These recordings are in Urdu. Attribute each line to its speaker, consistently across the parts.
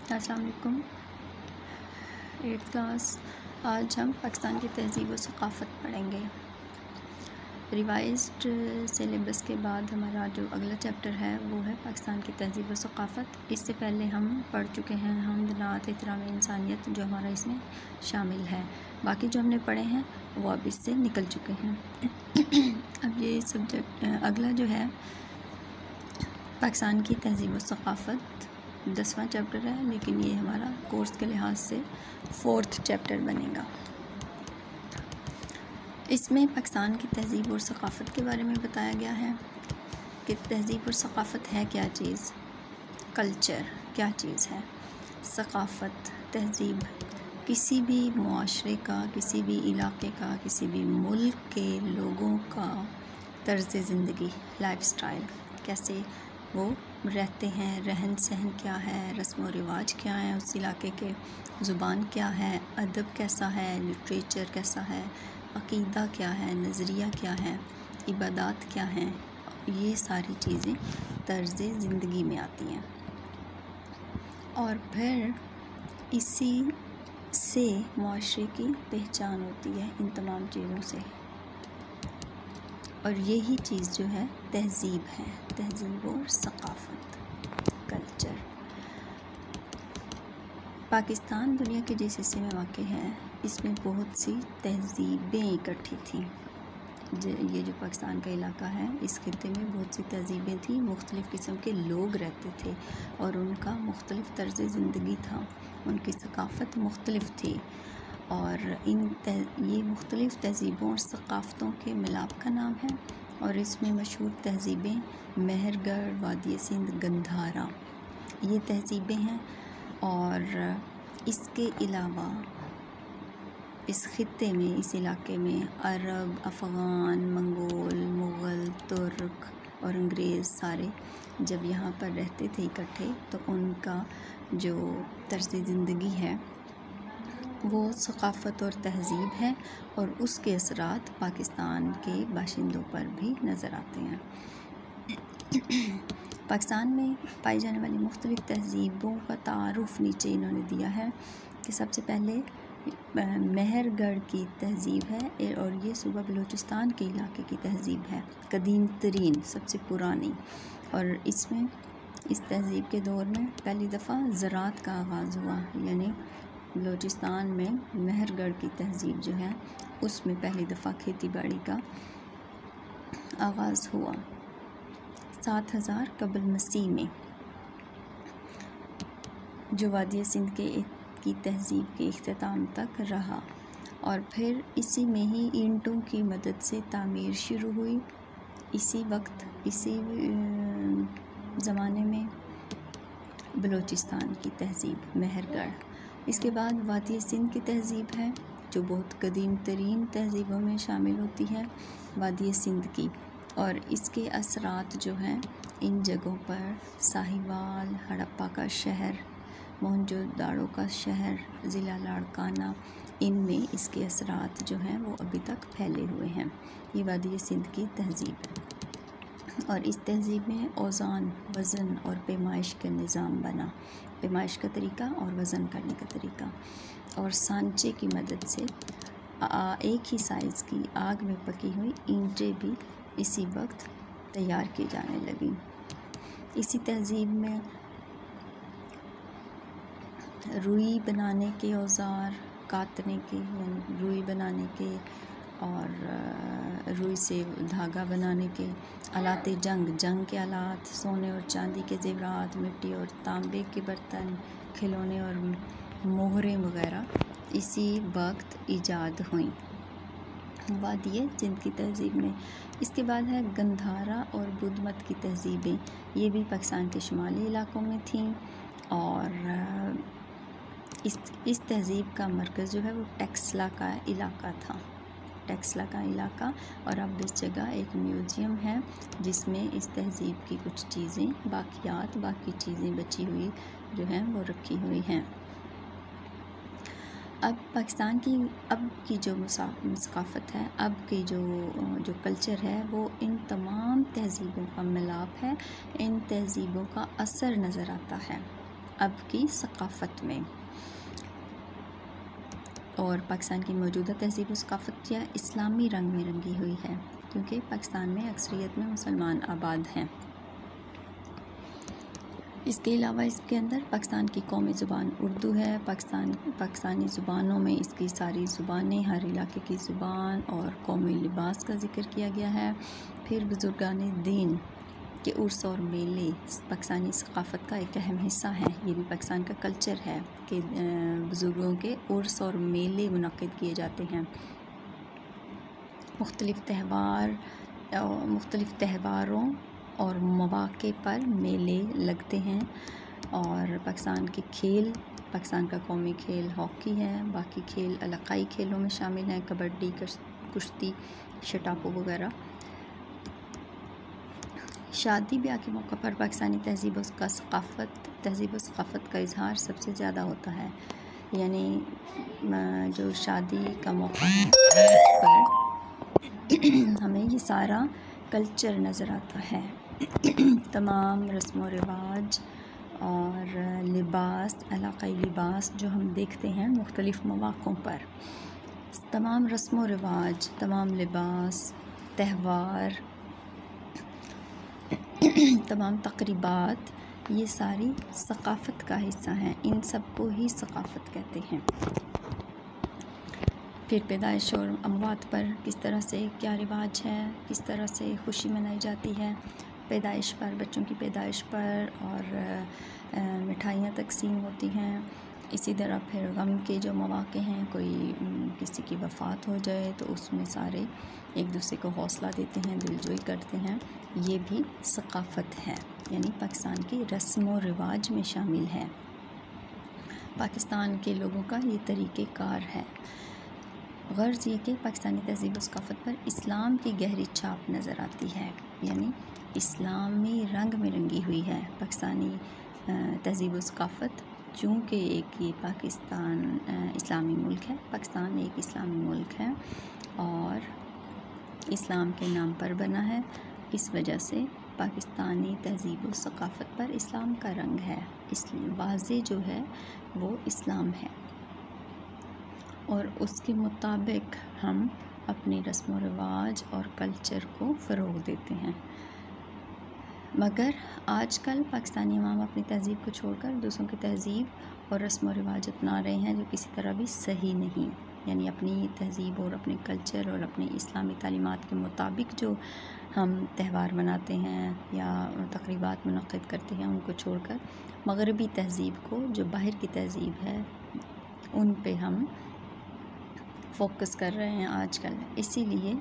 Speaker 1: السلام علیکم۔ 8th کلاس، آج ہم پاکستان کی تہذیب و ثقافت پڑھیں گے۔ ریوائزڈ سلیبس کے بعد ہمارا جو اگلا چیپٹر ہے وہ ہے پاکستان کی تہذیب و ثقافت۔ اس سے پہلے ہم پڑھ چکے ہیں حمد، نعت، احترام انسانیت، جو ہمارا اس میں شامل ہے۔ باقی جو ہم نے پڑھے ہیں وہ اب اس سے نکل چکے ہیں۔ اب یہ سبجیکٹ اگلا جو ہے پاکستان کی تہذیب و ثقافت 10واں چیپٹر ہے، لیکن یہ ہمارا کورس کے لحاظ سے 4تھ چیپٹر بنے گا۔ اس میں پاکستان کی تہذیب اور ثقافت کے بارے میں بتایا گیا ہے کہ تہذیب اور ثقافت ہے کیا چیز، کلچر کیا چیز ہے، ثقافت تہذیب کسی بھی معاشرے کا، کسی بھی علاقے کا، کسی بھی ملک کے لوگوں کا طرز زندگی، لائف سٹائل، کیسے وہ رہتے ہیں، رہن سہن کیا ہے، رسم و رواج کیا ہیں اس علاقے کے، زبان کیا ہے، ادب کیسا ہے، لٹریچر کیسا ہے، عقیدہ کیا ہے، نظریہ کیا ہے، عبادات کیا ہیں، یہ ساری چیزیں طرز زندگی میں آتی ہیں۔ اور پھر اسی سے معاشرے کی پہچان ہوتی ہے، ان تمام چیزوں سے، اور یہی چیز جو ہے تہذیب ہے، تہذیب اور ثقافت، کلچر۔ پاکستان دنیا کے جس حصے میں واقع ہے اس میں بہت سی تہذیبیں اکٹھی تھیں۔ یہ جو پاکستان کا علاقہ ہے اس خطے میں بہت سی تہذیبیں تھیں، مختلف قسم کے لوگ رہتے تھے اور ان کا مختلف طرز زندگی تھا، ان کی ثقافت مختلف تھی، اور یہ مختلف تہذیبوں اور ثقافتوں کے ملاپ کا نام ہے۔ اور اس میں مشہور تہذیبیں مہر گڑھ، وادی سندھ، گندھارا، یہ تہذیبیں ہیں۔ اور اس کے علاوہ اس خطے میں، اس علاقے میں عرب، افغان، منگول، مغل، ترک اور انگریز سارے جب یہاں پر رہتے تھے اکٹھے، تو ان کا جو طرز زندگی ہے وہ ثقافت اور تہذیب ہے، اور اس کے اثرات پاکستان کے باشندوں پر بھی نظر آتے ہیں۔ پاکستان میں پائی جانے والی مختلف تہذیبوں کا تعارف نیچے انہوں نے دیا ہے کہ سب سے پہلے مہر گڑھ کی تہذیب ہے، اور یہ صوبہ بلوچستان کے علاقے کی تہذیب ہے، قدیم ترین، سب سے پرانی، اور اس میں اس تہذیب کے دور میں پہلی دفعہ زراعت کا آغاز ہوا، یعنی بلوچستان میں مہر گڑھ کی تہذیب جو ہے اس میں پہلی دفعہ کھیتی باڑی کا آغاز ہوا 7000 قبل مسیح میں، جو وادی سندھ کی تہذیب کے اختتام تک رہا، اور پھر اسی میں ہی اینٹوں کی مدد سے تعمیر شروع ہوئی۔ اسی وقت، اسی زمانے میں بلوچستان کی تہذیب مہر گڑھ، اس کے بعد وادی سندھ کی تہذیب ہے جو بہت قدیم ترین تہذیبوں میں شامل ہوتی ہے، وادی سندھ کی، اور اس کے اثرات جو ہیں ان جگہوں پر ساہیوال، ہڑپا کا شہر، موہنجو داڑو کا شہر، ضلع لاڑکانہ، ان میں اس کے اثرات جو ہیں وہ ابھی تک پھیلے ہوئے ہیں۔ یہ وادی سندھ کی تہذیب ہے، اور اس تہذیب میں اوزان، وزن اور پیمائش کا نظام بنا، پیمائش کا طریقہ اور وزن کرنے کا طریقہ، اور سانچے کی مدد سے ایک ہی سائز کی آگ میں پکی ہوئی اینٹیں بھی اسی وقت تیار کی جانے لگیں۔ اسی تہذیب میں روئی بنانے کے اوزار، کاتنے کے، یعنی روئی بنانے کے اور روئی سے دھاگا بنانے کے آلات جنگ کے آلات، سونے اور چاندی کے زیورات، مٹی اور تانبے کے برتن، کھلونے اور مہریں وغیرہ اسی وقت ایجاد ہوئیں وادی سندھ کی تہذیب میں۔ اس کے بعد ہے گندھارا اور بدھ مت کی تہذیبیں، یہ بھی پاکستان کے شمالی علاقوں میں تھیں، اور اس تہذیب کا مرکز جو ہے وہ ٹیکسلا کا علاقہ تھا، ٹیکسلا کا علاقہ، اور اب اس جگہ ایک میوزیم ہے جس میں اس تہذیب کی کچھ چیزیں، باقی چیزیں بچی ہوئی جو ہیں وہ رکھی ہوئی ہیں۔ اب پاکستان کی اب کی جو ثقافت ہے، اب کی جو کلچر ہے، وہ ان تمام تہذیبوں کا ملاپ ہے، ان تہذیبوں کا اثر نظر آتا ہے، اب کی ثقافت میں، اور پاکستان کی موجودہ تہذیب و ثقافت کیا اسلامی رنگ میں رنگی ہوئی ہے، کیونکہ پاکستان میں اکثریت میں مسلمان آباد ہیں۔ اس کے علاوہ اس کے اندر پاکستان کی قومی زبان اردو ہے۔ پاکستانی زبانوں میں اس کی ساری زبانیں، ہر علاقے کی زبان اور قومی لباس کا ذکر کیا گیا ہے۔ پھر بزرگان دین کے عرس اور میلے پاکستانی ثقافت کا ایک اہم حصہ ہیں۔ یہ بھی پاکستان کا کلچر ہے کہ بزرگوں کے عرس اور میلے منعقد کیے جاتے ہیں۔ مختلف تہواروں اور مواقع پر میلے لگتے ہیں، اور پاکستان کے کھیل، پاکستان کا قومی کھیل ہاکی ہے، باقی کھیل علاقائی کھیلوں میں شامل ہیں، کبڈی، کشتی، شٹاپو وغیرہ۔ شادی بیاہ کے موقع پر پاکستانی تہذیب و ثقافت کا اظہار سب سے زیادہ ہوتا ہے، یعنی جو شادی کا موقع ہے اس پر ہمیں یہ سارا کلچر نظر آتا ہے۔ تمام رسم و رواج اور لباس، علاقائی لباس جو ہم دیکھتے ہیں مختلف مواقعوں پر، تمام رسم و رواج، تمام لباس، تہوار، تمام تقریبات، یہ ساری ثقافت کا حصہ ہیں، ان سب کو ہی ثقافت کہتے ہیں۔ پھر پیدائش اور اموات پر کس طرح سے کیا رواج ہے، کس طرح سے خوشی منائی جاتی ہے، پیدائش پر، بچوں کی پیدائش پر، اور مٹھائیاں تقسیم ہوتی ہیں۔ اسی طرح پھر غم کے جو مواقع ہیں، کوئی کسی کی وفات ہو جائے تو اس میں سارے ایک دوسرے کو حوصلہ دیتے ہیں، دلجوئی کرتے ہیں، یہ بھی ثقافت ہے، یعنی پاکستان کی رسم و رواج میں شامل ہے۔ پاکستان کے لوگوں کا یہ طریقہ کار ہے۔ غرض یہ کہ پاکستانی تہذیب و ثقافت پر اسلام کی گہری چھاپ نظر آتی ہے، یعنی اسلامی رنگ میں رنگی ہوئی ہے پاکستانی تہذیب و ثقافت، چونکہ ایک یہ پاکستان اسلامی ملک ہے، پاکستان ایک اسلامی ملک ہے اور اسلام کے نام پر بنا ہے، اس وجہ سے پاکستانی تہذیب و ثقافت پر اسلام کا رنگ ہے، اس لیے واضح جو ہے وہ اسلام ہے، اور اس کے مطابق ہم اپنی رسم و رواج اور کلچر کو فروغ دیتے ہیں۔ مگر آج کل پاکستانی عوام اپنی تہذیب کو چھوڑ کر دوسروں کی تہذیب اور رسم و رواج اپنا رہے ہیں، جو کسی طرح بھی صحیح نہیں، یعنی اپنی تہذیب اور اپنے کلچر اور اپنی اسلامی تعلیمات کے مطابق جو ہم تہوار مناتے ہیں یا تقریبات منعقد کرتے ہیں، ان کو چھوڑ کر مغربی تہذیب کو، جو باہر کی تہذیب ہے، ان پہ ہم فوکس کر رہے ہیں آج کل۔ اسی لیے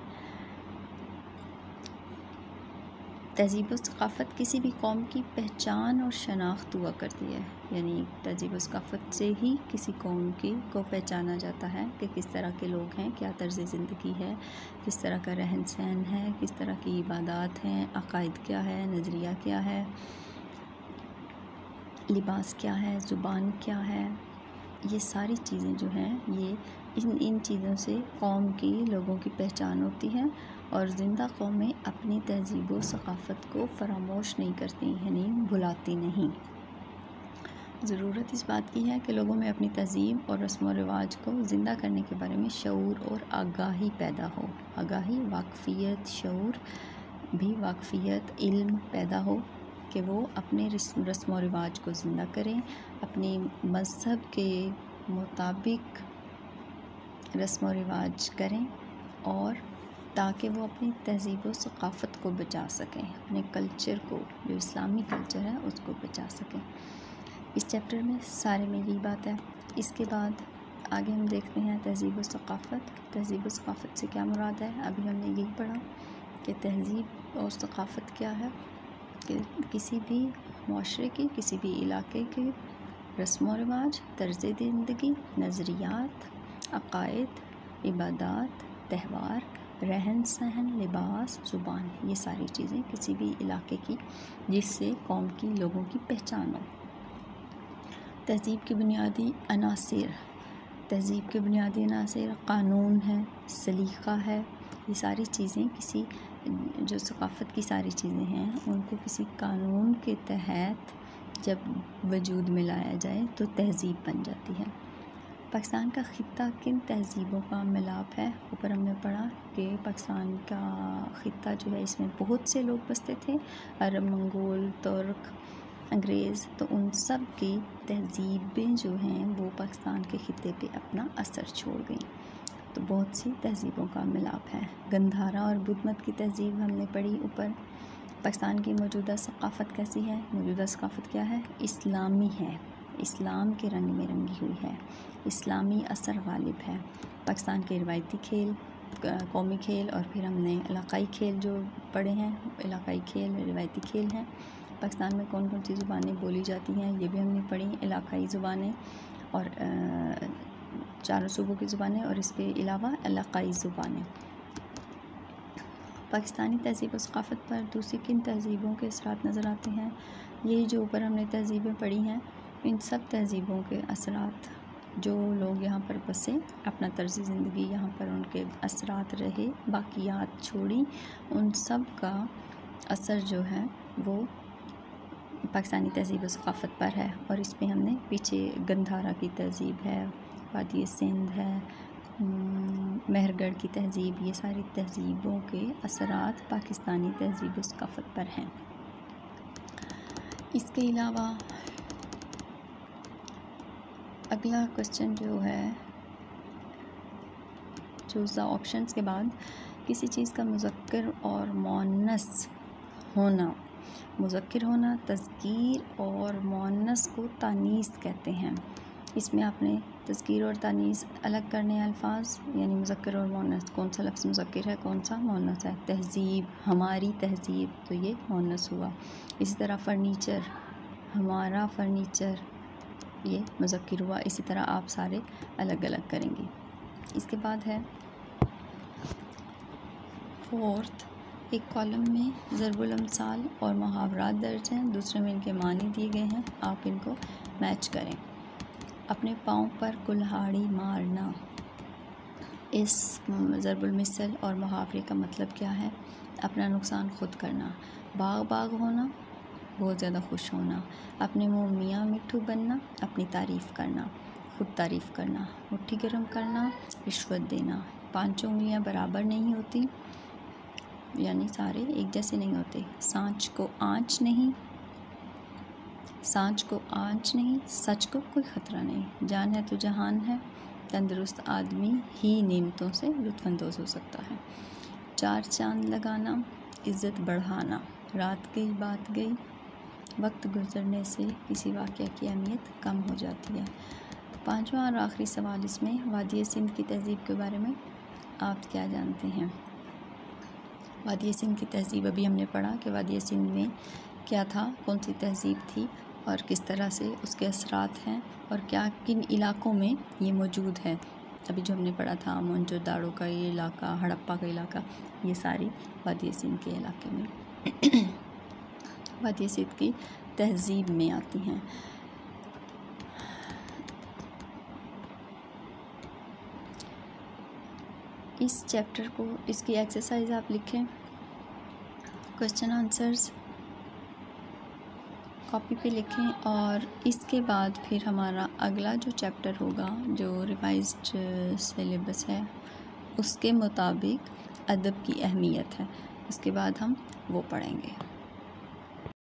Speaker 1: تہذیب و ثقافت کسی بھی قوم کی پہچان اور شناخت ہوا کرتی ہے، یعنی تہذیب و ثقافت سے ہی کسی قوم کو پہچانا جاتا ہے کہ کس طرح کے لوگ ہیں، کیا طرز زندگی ہے، کس طرح کا رہن سہن ہے، کس طرح کی عبادات ہیں، عقائد کیا ہے، نظریہ کیا ہے، لباس کیا ہے، زبان کیا ہے، یہ ساری چیزیں جو ہیں یہ ان چیزوں سے قوم کی، لوگوں کی پہچان ہوتی ہے، اور زندہ قومیں اپنی تہذیب و ثقافت کو فراموش نہیں کرتی، یعنی بھلاتی نہیں۔ ضرورت اس بات کی ہے کہ لوگوں میں اپنی تہذیب اور رسم و رواج کو زندہ کرنے کے بارے میں شعور اور آگاہی پیدا ہو، آگاہی، واقفیت، شعور بھی، واقفیت، علم پیدا ہو کہ وہ اپنے رسم و رواج کو زندہ کریں، اپنی مذہب کے مطابق رسم و رواج کریں، اور تاکہ وہ اپنی تہذیب و ثقافت کو بچا سکیں، اپنے کلچر کو، جو اسلامی کلچر ہے اس کو بچا سکیں۔ اس چیپٹر میں سارے میں یہی بات ہے۔ اس کے بعد آگے ہم دیکھتے ہیں تہذیب و ثقافت۔ تہذیب و ثقافت سے کیا مراد ہے؟ ابھی ہم نے یہی پڑھا کہ تہذیب اور ثقافت کیا ہے، کہ کسی بھی معاشرے کی، کسی بھی علاقے کے رسم و رواج، طرز زندگی، نظریات، عقائد، عبادات، تہوار، رہن سہن، لباس، زبان، یہ ساری چیزیں کسی بھی علاقے کی جس سے قوم کی، لوگوں کی پہچان ہو۔ تہذیب کے بنیادی عناصر، تہذیب کے بنیادی عناصر قانون ہے، سلیقہ ہے، یہ ساری چیزیں جو ثقافت کی ساری چیزیں ہیں ان کو کسی قانون کے تحت جب وجود میں لایا جائے تو تہذیب بن جاتی ہے۔ پاکستان کا خطہ کن تہذیبوں کا ملاپ ہے؟ اوپر ہم نے پڑھا کہ پاکستان کا خطہ جو ہے اس میں بہت سے لوگ بستے تھے، عرب، منگول، ترک، انگریز، تو ان سب کی تہذیبیں جو ہیں وہ پاکستان کے خطے پہ اپنا اثر چھوڑ گئیں، تو بہت سی تہذیبوں کا ملاپ ہے۔ گندھارا اور بدھ مت کی تہذیب ہم نے پڑھی اوپر۔ پاکستان کی موجودہ ثقافت کیسی ہے؟ موجودہ ثقافت کیا ہے؟ اسلامی ہے، اسلام کے رنگ میں رنگی ہوئی ہے، اسلامی اثر غالب ہے۔ پاکستان کے روایتی کھیل، قومی کھیل، اور پھر ہم نے علاقائی کھیل جو پڑھے ہیں، علاقائی کھیل روایتی کھیل ہیں۔ پاکستان میں کون کون سی زبانیں بولی جاتی ہیں یہ بھی ہم نے پڑھی، علاقائی زبانیں اور 4 صوبوں کی زبانیں، اور اس کے علاوہ علاقائی زبانیں۔ پاکستانی تہذیب و ثقافت پر دوسری کن تہذیبوں کے اثرات نظر آتے ہیں؟ یہی جو اوپر ہم نے تہذیبیں پڑھی ہیں، ان سب تہذیبوں کے اثرات، جو لوگ یہاں پر بسے، اپنا طرز زندگی یہاں پر ان کے اثرات رہے، باقیات چھوڑی، ان سب کا اثر جو ہے وہ پاکستانی تہذیب و ثقافت پر ہے۔ اور اس میں ہم نے پیچھے گندھارا کی تہذیب ہے، وادی سندھ ہے، مہرگڑھ کی تہذیب، یہ ساری تہذیبوں کے اثرات پاکستانی تہذیب و ثقافت پر ہیں۔ اس کے علاوہ اگلا کوسچن جو ہے، چوز دا آپشنز کے بعد کسی چیز کا مذکر اور مؤنث ہونا، مذکر ہونا تذکیر اور مؤنث کو تانیث کہتے ہیں۔ اس میں آپ نے تذکیر اور تانیث الگ کرنے الفاظ، یعنی مذکر اور مؤنث، کون سا لفظ مذکر ہے کون سا مؤنث ہے۔ تہذیب، ہماری تہذیب، تو یہ مؤنث ہوا۔ اسی طرح فرنیچر، ہمارا فرنیچر، یہ مذکر ہوا۔ اسی طرح آپ سارے الگ الگ کریں گی۔ اس کے بعد ہے 4th، ایک کالم میں ضرب الامثال اور محاورات درج ہیں، دوسرے میں ان کے معنی دیے گئے ہیں، آپ ان کو میچ کریں۔ اپنے پاؤں پر کلہاڑی مارنا، اس ضرب المثل اور محاورے کا مطلب کیا ہے؟ اپنا نقصان خود کرنا۔ باغ باغ ہونا، بہت زیادہ خوش ہونا۔ اپنے منہ میاں مٹھو بننا، اپنی تعریف کرنا، خود تعریف کرنا۔ مٹھی گرم کرنا، رشوت دینا۔ 5 انگلیاں برابر نہیں ہوتی، یعنی سارے ایک جیسے نہیں ہوتے۔ سانچ کو آنچ نہیں، سانچ کو آنچ نہیں، سچ کو کوئی خطرہ نہیں۔ جان ہے تو جہان ہے، تندرست آدمی ہی نعمتوں سے لطف اندوز ہو سکتا ہے۔ 4 چاند لگانا، عزت بڑھانا۔ رات گئی بات گئی، وقت گزرنے سے کسی واقعہ کی اہمیت کم ہو جاتی ہے۔ 5واں اور آخری سوال اس میں، وادی سندھ کی تہذیب کے بارے میں آپ کیا جانتے ہیں؟ وادی سندھ کی تہذیب ابھی ہم نے پڑھا کہ وادی سندھ میں کیا تھا، کون سی تہذیب تھی، اور کس طرح سے اس کے اثرات ہیں، اور کیا کن علاقوں میں یہ موجود ہے۔ ابھی جو ہم نے پڑھا تھا موہنجو داڑو کا یہ علاقہ، ہڑپا کا علاقہ، یہ ساری وادی سندھ کے علاقے میں وادی سندھ کی تہذیب میں آتی ہیں۔ اس چیپٹر کو، اس کی ایکسرسائز آپ لکھیں، کوسچن آنسرز کاپی پہ لکھیں، اور اس کے بعد پھر ہمارا اگلا جو چیپٹر ہوگا جو ریوائزڈ سلیبس ہے اس کے مطابق ادب کی اہمیت ہے، اس کے بعد ہم وہ پڑھیں گے۔